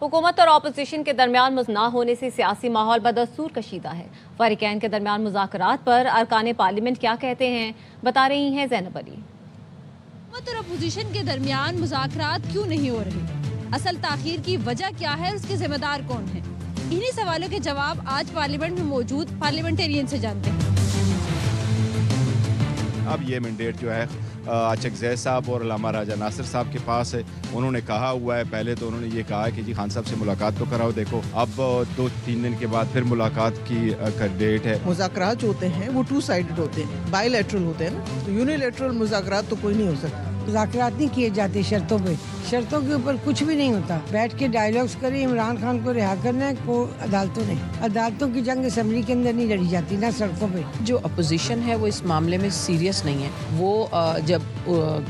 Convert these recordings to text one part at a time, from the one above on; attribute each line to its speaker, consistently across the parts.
Speaker 1: حکومت اور اپوزیشن کے درمیان نہ ہونے سے سیاسی ماحول بدستور کشیدہ ہے. فریقین کے درمیان مذاکرات پر ارکان پارلیمنٹ کیا کہتے ہیں، بتا رہی ہیں زینب علی.
Speaker 2: حکومت اور اپوزیشن کے درمیان مذاکرات کیوں نہیں ہو رہے، اصل تاخیر کی وجہ کیا ہے اور اس کے ذمہ دار کون ہیں؟ انہی سوالوں کے جواب آج پارلیمنٹ میں موجود پارلیمنٹرین سے جانتے ہیں.
Speaker 3: اب یہ مینڈیٹ جو ہے اچکزئی صاحب اور علامہ راجہ ناصر صاحب کے پاس ہے. انہوں نے کہا ہوا ہے، پہلے تو انہوں نے یہ کہا کہ جی خان صاحب سے ملاقات تو کراؤ. دیکھو اب 2-3 دن کے بعد پھر ملاقات کی ڈیٹ ہے.
Speaker 4: مذاکرات جو ہوتے ہیں وہ 2 سائیڈڈ ہوتے ہیں، بائی لیٹرل ہوتے ہیں نا، تو یونیلیٹرل مذاکرات تو کوئی نہیں ہو سکتا.
Speaker 5: مذاکرات نہیں کیے جاتے شرطوں پہ، شرطوں کے اوپر کچھ بھی نہیں ہوتا. بیٹھ کے ڈائیلاگز کریں. عمران خان کو رہا کرنا ہے کو عدالتوں کی جنگ اسمبلی کے اندر نہیں لڑی جاتی، نہ سڑکوں پہ.
Speaker 6: جو اپوزیشن ہے وہ اس معاملے میں سیریس نہیں ہے. وہ جب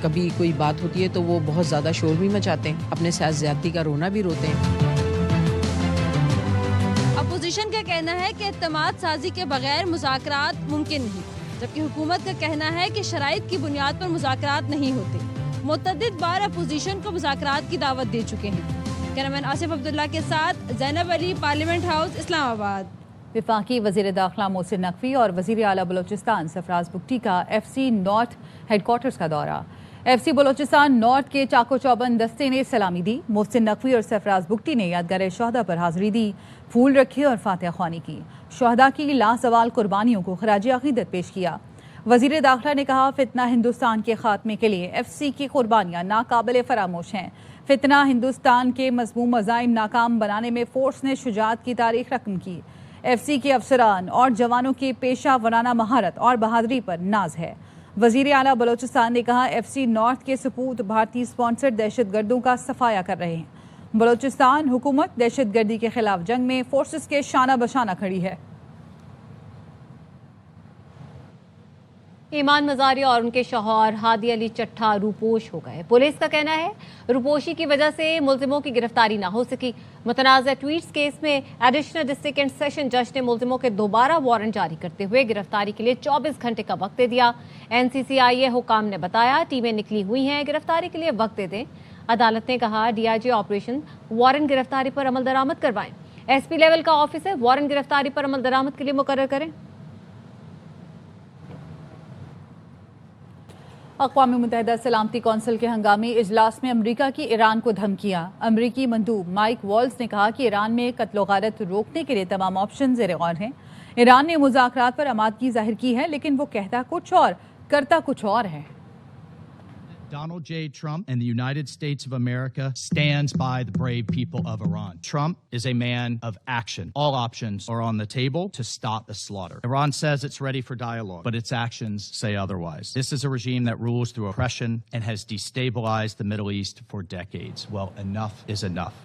Speaker 6: کبھی کوئی بات ہوتی ہے تو وہ بہت زیادہ شور بھی مچاتے ہیں، اپنے ساتھ زیادتی کا رونا بھی روتے ہیں.
Speaker 2: اپوزیشن کا کہنا ہے کہ اعتماد سازی کے بغیر مذاکرات ممکن نہیں، جبکہ حکومت کا کہنا ہے کہ شرائط کی بنیاد پر مذاکرات نہیں ہوتے. متعدد بار اپوزیشن کو مذاکرات کی دعوت دے چکے ہیں. کیمرامین آصف عبداللہ کے ساتھ زینب علی، پارلیمنٹ ہاؤس، اسلام آباد.
Speaker 7: وفاقی وزیر داخلہ محسن نقوی اور وزیر اعلیٰ بلوچستان سرفراز بگٹی کا FCC نارتھ ہیڈ کوارٹرز کا دورہ. FCC بلوچستان نارتھ کے چاقو چوبند دستے نے سلامی دی. محسن نقوی اور سرفراز بگٹی نے یادگار شہداء پر حاضری دی، پھول رکھے اور فاتحہ خوانی کی. شہداء کی لازوال قربانیوں کو خراج عقیدت پیش کیا. وزیر داخلہ نے کہا فتنہ ہندوستان کے خاتمے کے لیے FCC کی قربانیاں ناقابل فراموش ہیں. فتنہ ہندوستان کے مذموم عزائم ناکام بنانے میں فورس نے شجاعت کی تاریخ رقم کی. FCC کے افسران اور جوانوں کی پیشہ ورانہ مہارت اور بہادری پر ناز ہے. وزیر اعلیٰ بلوچستان نے کہا FCC نارتھ کے سپوت بھارتی سپانسرڈ دہشت گردوں کا صفایا کر رہے ہیں. بلوچستان حکومت دہشت گردی کے خلاف جنگ میں فورسز کے شانہ بشانہ کھڑی ہے.
Speaker 1: ایمان مزاری اور ان کے شوہر ہادی علی چٹھا روپوش ہو گئے. پولیس کا کہنا ہے روپوشی کی وجہ سے ملزموں کی گرفتاری نہ ہو سکی. متنازع ٹویٹس کیس میں ایڈیشنل ڈسٹرکٹ اینڈ سیشن جج نے ملزموں کے دوبارہ وارنٹ جاری کرتے ہوئے گرفتاری کے لیے 24 گھنٹے کا وقت دے دیا. NCCIA حکام نے بتایا ٹیمیں نکلی ہوئی ہیں، گرفتاری کے لیے وقت دے دیں. عدالت نے کہا DIG آپریشن وارنٹ گرفتاری پر عمل درآمد کروائیں. SP لیول کا آفیسر وارنٹ گرفتاری پر عمل درآمد کے لیے مقرر کریں.
Speaker 7: اقوام متحدہ سلامتی کونسل کے ہنگامی اجلاس میں امریکہ کی ایران کو دھمکیاں. امریکی مندوب مائک والز نے کہا کہ ایران میں قتل و غارت روکنے کے لیے تمام آپشن زیر غور ہیں. ایران نے مذاکرات پر آمادگی ظاہر کی ہے، لیکن وہ کہتا کچھ اور کرتا کچھ اور ہے.
Speaker 8: Donald J. Trump and the United States of America stands by the brave people of Iran. Trump is a man of action. All options are on the table to stop the slaughter. Iran says it's ready for dialogue, but its actions say otherwise. This is a regime that rules through oppression and has destabilized the Middle East for decades. Well, enough is enough.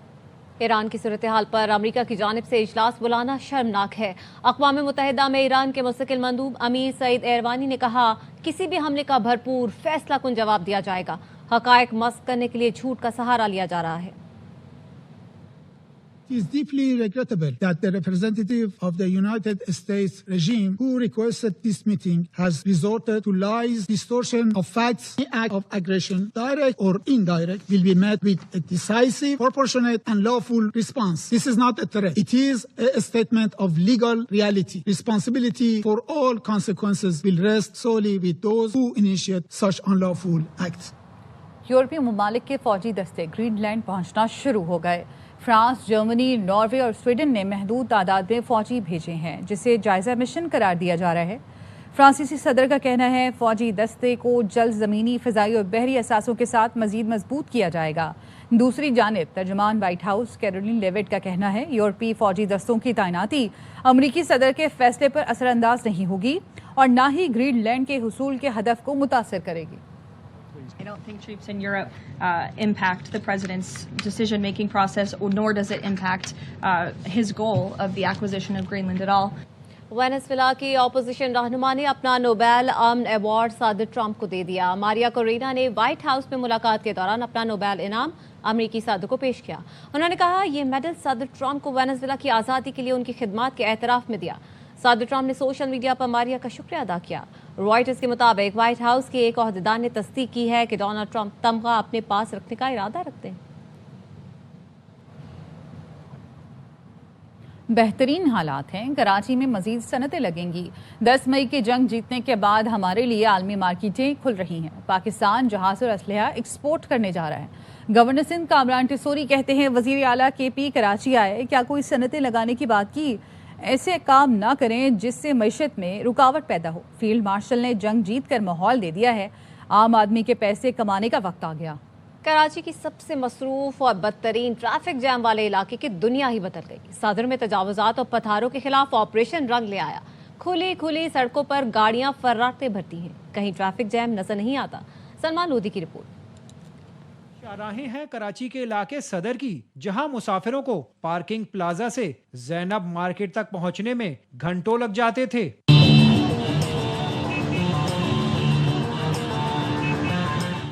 Speaker 1: Iran کی صورتحال پر امریکہ کی جانب سے اجلاس بلانا شرمناک ہے. اقوام متحدہ میں ایران کے مستقل مندوب امیر سعید ایروانی نے کہا کسی بھی حملے کا بھرپور فیصلہ کن جواب دیا جائے گا. حقائق مسخ کرنے کے لیے جھوٹ کا سہارا لیا جا رہا ہے.
Speaker 9: It is deeply regrettable that the representative of the United States regime who requested this meeting has resorted to lies, distortion of facts. Any act of aggression, direct or indirect, will be met with a decisive, proportionate and lawful response. This is not a threat. It is a statement of legal reality. Responsibility for all consequences will rest solely with those who initiate such unlawful acts.
Speaker 7: یورپی ممالک کے فوجی دستے green land پہنچنا شروع ہو گئے. France, Germany, Norway اور Sweden نے محدود تعداد میں فوجی بھیجے ہیں، جسے جائزہ مشن قرار دیا جا رہا ہے. فرانسیسی صدر کا کہنا ہے فوجی دستے کو جلد زمینی، فضائی اور بحری اثاثوں کے ساتھ مزید مضبوط کیا جائے گا. دوسری جانب ترجمان وائٹ ہاؤس کیرولین لیوٹ کا کہنا ہے یورپی فوجی دستوں کی تعیناتی امریکی صدر کے فیصلے پر اثر انداز نہیں ہوگی اور نہ ہی گرین لینڈ کے حصول کے ہدف کو متاثر کرے گی.
Speaker 10: I don't think troops in Europe impact the president's decision-making process, nor does it impact his goal of the acquisition of Greenland at all.
Speaker 1: Venezuela کی اپوزیشن رہنما نے اپنا نوبیل امن ایوارڈ صدر ٹرمپ کو دے دیا. ماریا کورینا نے وائٹ ہاؤس میں ملاقات کے دوران اپنا نوبیل انعام امریکی صدر کو پیش کیا. انہوں نے کہا یہ میڈل صدر ٹرمپ کو وینزویلا کی آزادی کے لیے ان کی خدمات کے اعتراف میں دیا. صدر ٹرمپ نے سوشل میڈیا پر ماریا کا شکریہ ادا کیا. رائٹرز کے مطابق وائٹ ہاؤس کے ایک عہدیدار نے تصدیق کی ہے کہ ڈونلڈ ٹرمپ تمغہ اپنے پاس رکھنے کا ارادہ رکھتے ہیں.
Speaker 7: بہترین حالات ہیں، کراچی میں مزید صنعتیں لگیں گی۔ 10 مئی کی جنگ جیتنے کے بعد ہمارے لیے عالمی مارکیٹیں کھل رہی ہیں۔ پاکستان جہاز اور اسلحہ ایکسپورٹ کرنے جا رہا ہے۔ گورنر سندھ کامران ٹسوری کہتے ہیں وزیر اعلیٰ کے پی کراچی آئے، کیا کوئی صنعتیں لگانے کی بات کی؟ ایسے کام نہ کریں جس سے معیشت میں رکاوٹ پیدا ہو۔ فیلڈ مارشل نے جنگ جیت کر ماحول دے دیا ہے، عام آدمی کے پیسے کمانے کا وقت آ گیا۔
Speaker 1: کراچی کی سب سے مصروف اور بدترین ٹریفک جام والے علاقے کی دنیا ہی بدل گئی۔ صدر میں تجاوزات اور پتھاروں کے خلاف آپریشن رنگ لے آیا۔ کھلی سڑکوں پر گاڑیاں فراتیں بھرتی ہیں، کہیں ٹریفک جام نظر نہیں آتا۔ سلمان لودھی کی رپورٹ۔
Speaker 11: شاہراہیں ہیں کراچی کے علاقے صدر کی، جہاں مسافروں کو پارکنگ پلازا سے زینب مارکیٹ تک پہنچنے میں گھنٹوں لگ جاتے تھے۔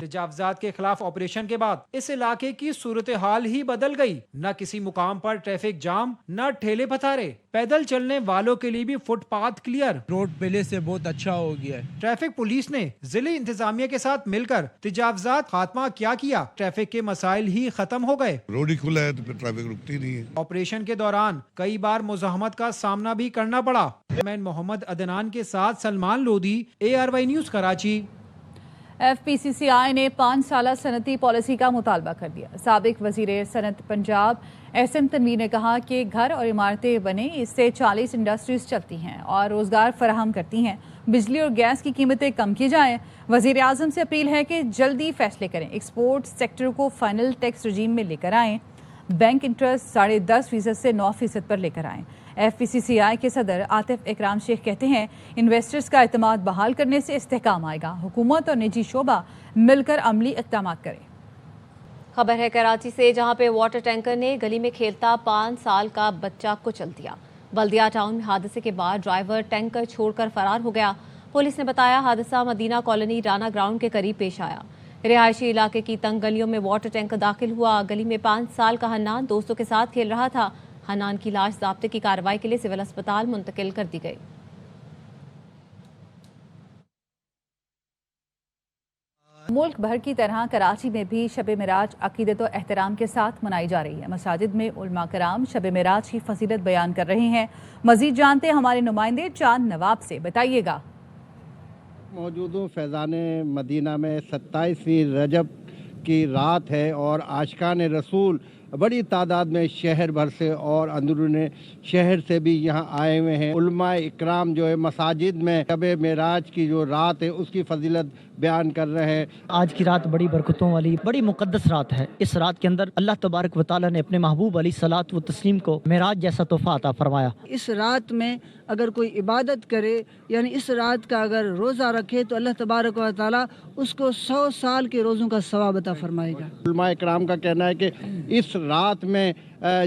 Speaker 11: تجاوزات کے خلاف آپریشن کے بعد اس علاقے کی صورتحال ہی بدل گئی۔ نہ کسی مقام پر ٹریفک جام، نہ ٹھیلے پتھارے، پیدل چلنے والوں کے لیے بھی فٹ پاتھ کلیئر۔
Speaker 12: روڈ پہلے سے بہت اچھا ہو گیا ہے۔
Speaker 11: ٹریفک پولیس نے ضلعی انتظامیہ کے ساتھ مل کر تجاوزات خاتمہ کیا، ٹریفک کے مسائل ہی ختم ہو گئے۔
Speaker 13: روڈ ہی کھلا ہے تو پھر ٹریفک رکتی نہیں ہے۔
Speaker 11: آپریشن کے دوران کئی بار مزاحمت کا سامنا بھی کرنا پڑا۔ میں محمد عدنان کے ساتھ Salman Lodhi, ARY news Karachi.
Speaker 7: FPCCI نے 5 سالہ صنعتی پالیسی کا مطالبہ کر دیا۔ سابق وزیر صنعت پنجاب SM تنویر نے کہا کہ گھر اور عمارتیں بنے، اس سے 40 انڈسٹریز چلتی ہیں اور روزگار فراہم کرتی ہیں۔ بجلی اور گیس کی قیمتیں کم کی جائیں۔ وزیر اعظم سے اپیل ہے کہ جلدی فیصلے کریں، ایکسپورٹ سیکٹر کو فائنل ٹیکس رجیم میں لے کر آئیں، بینک انٹرسٹ 10.5% سے 9% پر لے کر آئیں۔ FPCCI کے صدر عاطف اکرام شیخ کہتے ہیں انویسٹرز کا اعتماد بحال کرنے سے استحکام آئے گا، حکومت اور نجی شعبہ مل کر عملی اقدامات کریں۔
Speaker 1: خبر ہے کراچی سے، جہاں پہ واٹر ٹینکر نے گلی میں کھیلتا 5 سال کا بچہ کچل دیا۔ بلدیہ ٹاؤن میں حادثے کے بعد ڈرائیور ٹینکر چھوڑ کر فرار ہو گیا۔ پولیس نے بتایا حادثہ مدینہ کالونی رانا گراؤنڈ کے قریب پیش آیا۔ رہائشی علاقے کی تنگ گلیوں میں واٹر ٹینکر داخل ہوا۔ گلی میں 5 سال کا حنان دوستوں کے ساتھ کھیل رہا تھا۔ حنان کی لاش ضابطے کی کارروائی کے لیے سول اسپتال منتقل کر دی گئی۔
Speaker 7: ملک بھر کی طرح کراچی میں بھی شب معراج عقیدت و احترام کے ساتھ منائی جا رہی ہے۔ مساجد میں علماء کرام شب معراج کی فضیلت بیان کر رہے ہیں۔ مزید جانتے ہیں ہمارے نمائندے چاند نواب سے، بتائیے گا۔
Speaker 14: موجود ہوں فیضان مدینہ میں 27ویں رجب کی رات ہے اور عاشقان رسول بڑی تعداد میں شہر بھر سے اور اندرون شہر سے بھی یہاں آئے ہوئے ہیں۔ علماء اکرام جو ہے مساجد میں شب معراج کی جو رات ہے اس کی فضیلت بیان کر رہے ہیں۔
Speaker 15: آج کی رات بڑی برکتوں والی، بڑی مقدس رات ہے۔ اس رات کے اندر اللہ تبارک و تعالی نے اپنے محبوب علیہ الصلوۃ والتسلیم کو معراج جیسا تحفہ عطا فرمایا۔
Speaker 16: اس رات میں اگر کوئی عبادت کرے، یعنی اس رات کا اگر روزہ رکھے تو اللہ تبارک و تعالی اس کو 100 سال کے روزوں کا ثواب عطا فرمائے گا۔
Speaker 14: علماء اکرام کا کہنا ہے کہ اس رات میں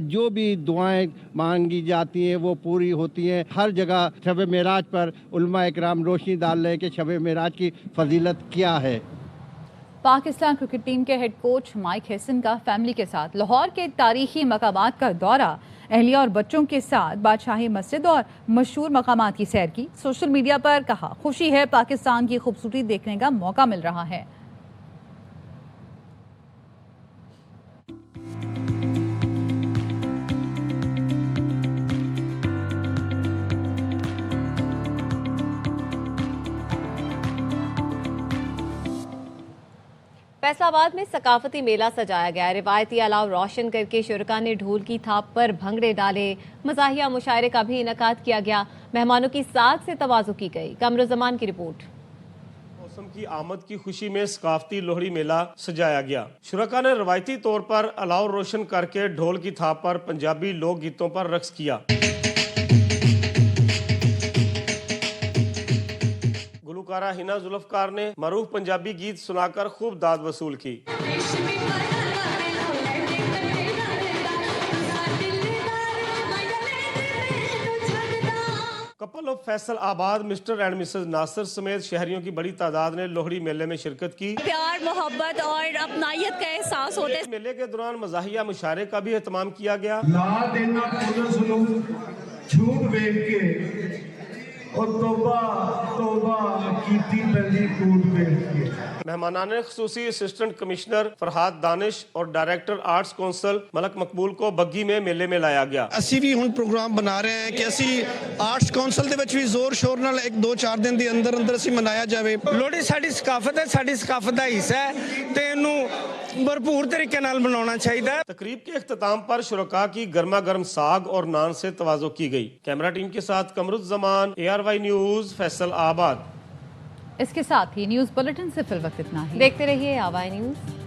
Speaker 14: جو بھی دعائیں مانگی جاتی ہیں وہ پوری ہوتی ہیں۔ ہر جگہ شب معراج پر علماء اکرام روشنی ڈال رہے ہیں کہ شب معراج کی فضیلت کیا ہے۔
Speaker 7: پاکستان کرکٹ ٹیم کے ہیڈ کوچ مائک ہیسن کا فیملی کے ساتھ لاہور کے تاریخی مقامات کا دورہ، اہلیہ اور بچوں کے ساتھ بادشاہی مسجد اور مشہور مقامات کی سیر کی۔ سوشل میڈیا پر کہا خوشی ہے، پاکستان کی خوبصورتی دیکھنے کا موقع مل رہا ہے۔
Speaker 1: فیصل آباد میں ثقافتی میلہ سجایا گیا۔ روایتی الاؤ روشن کر کے شرکاء نے ڈھول کی تھاپ پر بھنگڑے ڈالے۔ مزاحیہ مشاعرے کا بھی انعقاد کیا گیا۔ مہمانوں کی ساتھ سے تواضع کی گئی۔ قمرالزمان کی رپورٹ۔
Speaker 17: موسم کی آمد کی خوشی میں ثقافتی لوہڑی میلہ سجایا گیا۔ شرکاء نے روایتی طور پر الاؤ روشن کر کے ڈھول کی تھاپ پر پنجابی لوک گیتوں پر رقص کیا۔ گلوکارہ ہنا ذوالفقار نے معروف پنجابی گیت سنا کر خوب داد وصول کی۔ کپل آف فیصل آباد مسٹر اینڈ مسز ناصر سمیت شہریوں کی بڑی تعداد نے لوہڑی میلے میں شرکت کی۔
Speaker 18: پیار، محبت اور اپنائیت کا احساس ہوتا ہے۔
Speaker 17: میلے کے دوران مزاحیہ مشاعرے کا بھی اہتمام کیا گیا۔
Speaker 19: لا دینا پولیس نو جھوٹ ویکھ کے اور توبہ توبہ کیتی پہلی ٹوٹ ویکھ کے
Speaker 17: مہمانان خصوصی اسسٹنٹ کمشنر فرحاد دانش اور ڈائریکٹر آرٹس کونسل ملک مقبول کو بگی میں میلے میں لایا گیا.
Speaker 19: ਅਸੀਂ ਵੀ ਹੁਣ ਪ੍ਰੋਗਰਾਮ ਬਣਾ ਰਹੇ ਹਾਂ ਕਿ ਅਸੀਂ ਆਰਟਸ ਕੌਂਸਲ ਦੇ ਵਿੱਚ ਵੀ ਜ਼ੋਰ ਸ਼ੋਰ ਨਾਲ 1-2-4 ਦਿਨ ਦੇ ਅੰਦਰ ਅੰਦਰ ਅਸੀਂ ਮਨਾਇਆ ਜਾਵੇ.
Speaker 12: ਲੋਹੜੀ ਸਾਡੀ ਸਕਾਫਤ ਹੈ, ਸਾਡੀ ਸਕਾਫਤ ਦਾ ਹਿੱਸਾ ਹੈ ਤੇ ਇਹਨੂੰ ਭਰਪੂਰ ਤਰੀਕੇ ਨਾਲ ਮਨਾਉਣਾ ਚਾਹੀਦਾ ہے.
Speaker 17: تقریب کے اختتام پر شرکاء کی گرما گرم ساگ اور نان سے تواضع کی گئی. کیمرہ ٹیم کے ساتھ قمرالزمان، ARY نیوز، فیصل آباد.
Speaker 7: اس کے ساتھ ہی نیوز بلیٹن سے فی الوقت اتنا ہی.
Speaker 1: دیکھتے رہیے ARY نیوز.